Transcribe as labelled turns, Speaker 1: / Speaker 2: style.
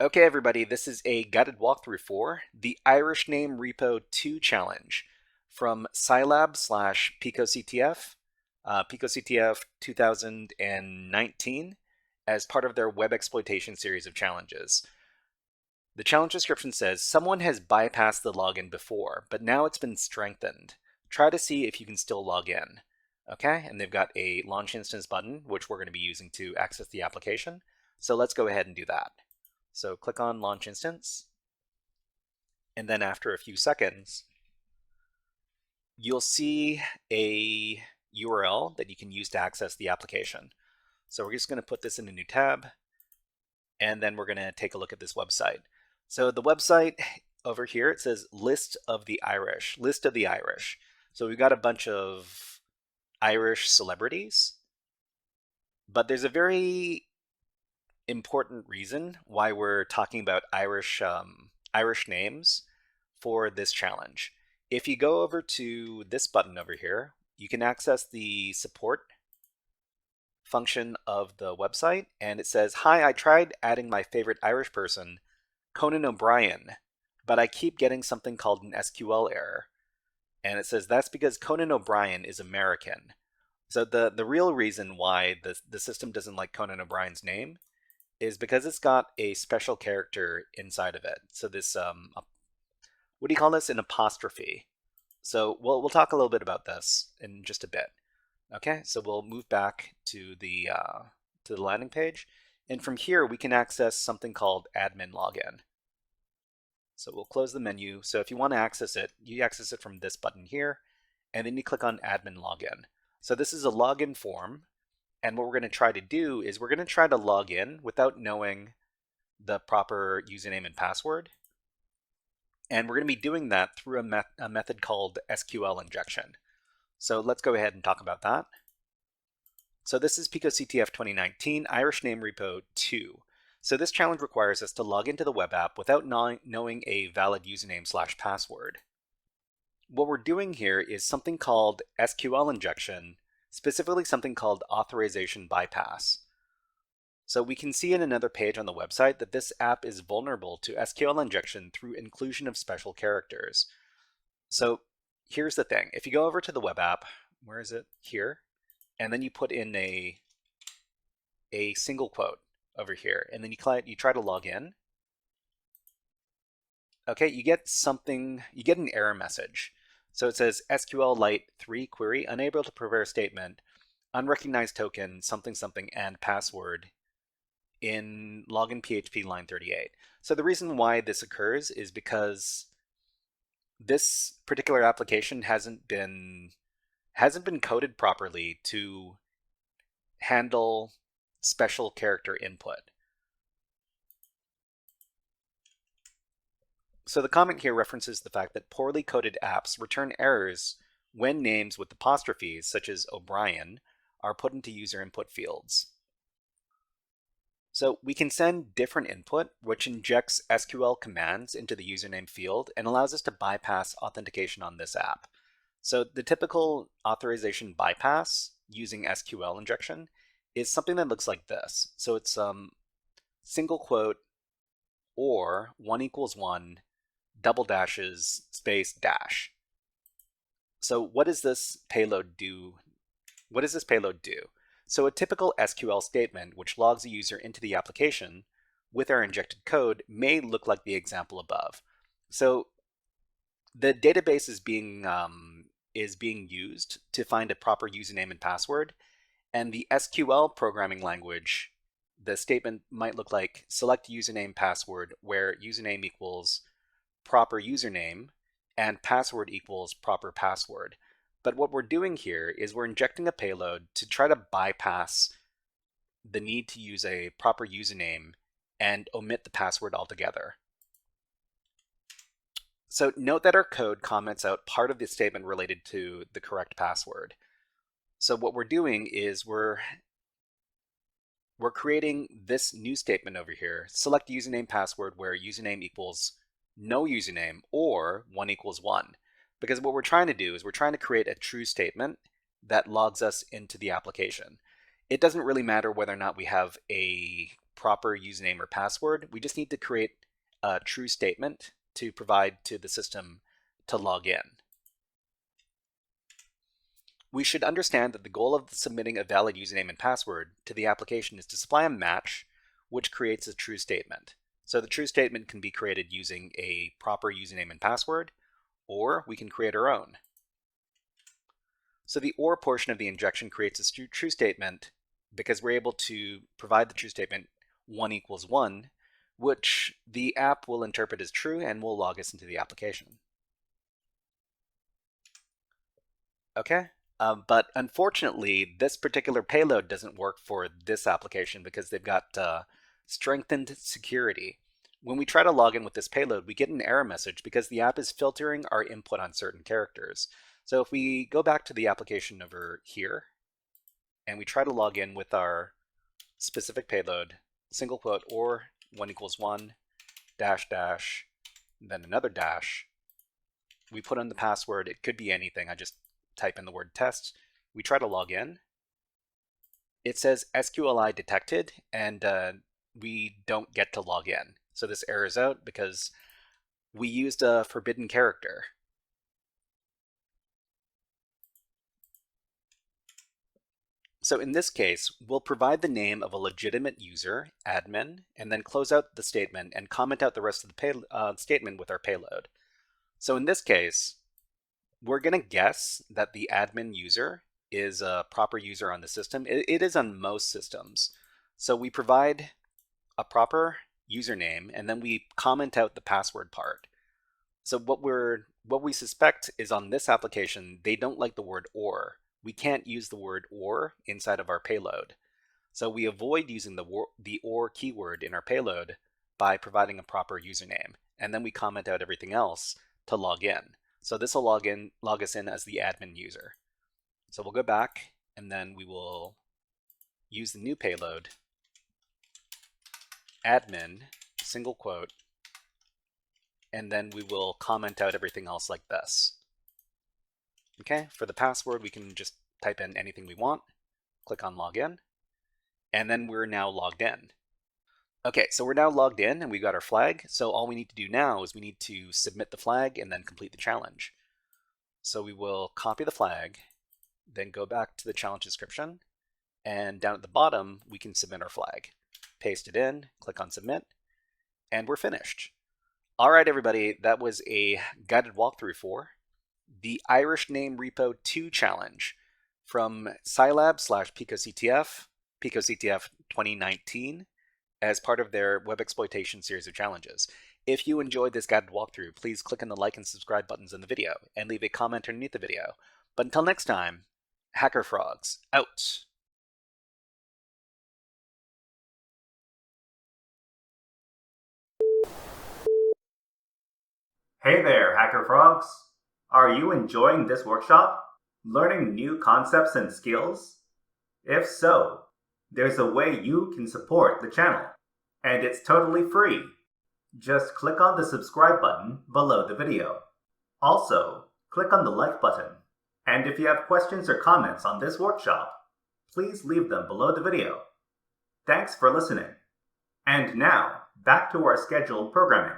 Speaker 1: Okay, everybody, this is a guided walkthrough for the Irish-Name-Repo 2 challenge from Cylab slash picoCTF, picoCTF 2019, as part of their web exploitation series of challenges. The challenge description says, someone has bypassed the login before, but now it's been strengthened. Try to see if you can still log in. Okay, and they've got a launch instance button, which we're going to be using to access the application. So let's go ahead and do that. So click on Launch Instance, and then after a few seconds, you'll see a URL that you can use to access the application. So we're just going to put this in a new tab, and then we're going to take a look at this website. So the website over here, it says List of the Irish. So we've got a bunch of Irish celebrities, but there's a very important reason why we're talking about Irish names for this challenge. If you go over to this button over here, you can access the support function of the website, and it says, "Hi, I tried adding my favorite Irish person, Conan O'Brien, but I keep getting something called an SQL error." And it says that's because Conan O'Brien is American. So the real reason why the system doesn't like Conan O'Brien's name is because it's got a special character inside of it. So this, what do you call this? An apostrophe. So we'll talk a little bit about this in just a bit. Okay, so we'll move back to the landing page, and from here we can access something called admin login. So we'll close the menu. So if you want to access it, you access it from this button here, and then you click on admin login. So this is a login form. And what we're going to try to do is we're going to try to log in without knowing the proper username and password. And we're going to be doing that through a method called SQL Injection. So let's go ahead and talk about that. So this is picoCTF 2019 Irish-Name-Repo 2. So this challenge requires us to log into the web app without knowing a valid username / password. What we're doing here is something called SQL Injection, specifically something called authorization bypass. So we can see in another page on the website that this app is vulnerable to SQL injection through inclusion of special characters. So here's the thing. If you go over to the web app, where is it? Here. And then you put in a single quote over here, and then you try to log in. Okay, you get an error message. So it says SQLite 3 query, unable to prepare a statement, unrecognized token, something something, and password in login PHP line 38. So the reason why this occurs is because this particular application hasn't been coded properly to handle special character input. So the comment here references the fact that poorly coded apps return errors when names with apostrophes, such as O'Brien, are put into user input fields. So we can send different input, which injects SQL commands into the username field and allows us to bypass authentication on this app. So the typical authorization bypass using SQL injection is something that looks like this. So it's single quote or 1 = 1 double dashes space dash. So what does this payload do? So a typical SQL statement which logs a user into the application with our injected code may look like the example above. So the database is being used to find a proper username and password, and the SQL programming language, the statement might look like select username password, where username equals proper username and password equals proper password. But what we're doing here is we're injecting a payload to try to bypass the need to use a proper username and omit the password altogether. So note that our code comments out part of the statement related to the correct password. So what we're doing is we're creating this new statement over here, select username password, where username equals no username, or 1 equals 1. Because what we're trying to do is we're trying to create a true statement that logs us into the application. It doesn't really matter whether or not we have a proper username or password. We just need to create a true statement to provide to the system to log in. We should understand that the goal of submitting a valid username and password to the application is to supply a match which creates a true statement. So the true statement can be created using a proper username and password, or we can create our own. So the OR portion of the injection creates a true statement because we're able to provide the true statement 1 equals 1, which the app will interpret as true and will log us into the application. Okay, but unfortunately, this particular payload doesn't work for this application because they've got strengthened security. When we try to log in with this payload, we get an error message because the app is filtering our input on certain characters. So if we go back to the application over here, and we try to log in with our specific payload, single quote, or 1 equals 1, dash, dash, then another dash, we put in the password. It could be anything. I just type in the word test. We try to log in. It says SQLI detected, and we don't get to log in. So this errors out because we used a forbidden character. So in this case, we'll provide the name of a legitimate user, admin, and then close out the statement and comment out the rest of the statement with our payload. So in this case, we're going to guess that the admin user is a proper user on the system. It is on most systems. So we provide a proper username, and then we comment out the password part. So what we suspect is on this application, they don't like the word or. We can't use the word or inside of our payload. So we avoid using the or keyword in our payload by providing a proper username. And then we comment out everything else to log in. So this will log us in as the admin user. So we'll go back, and then we will use the new payload, admin, single quote, and then we will comment out everything else like this. Okay, for the password, we can just type in anything we want, click on login, and then we're now logged in. Okay, so we're now logged in and we got our flag. So all we need to do now is we need to submit the flag and then complete the challenge. So we will copy the flag, then go back to the challenge description, and down at the bottom, we can submit our flag. Paste it in, click on submit, and we're finished. All right, everybody, that was a guided walkthrough for the Irish-Name-Repo 2 challenge from Cylab / picoCTF, picoCTF 2019, as part of their web exploitation series of challenges. If you enjoyed this guided walkthrough, please click on the like and subscribe buttons in the video and leave a comment underneath the video. But until next time, HackerFrogs out.
Speaker 2: Hey there, HackerFrogs! Are you enjoying this workshop? Learning new concepts and skills? If so, there's a way you can support the channel, and it's totally free. Just click on the subscribe button below the video. Also, click on the like button. And if you have questions or comments on this workshop, please leave them below the video. Thanks for listening. And now, back to our scheduled programming.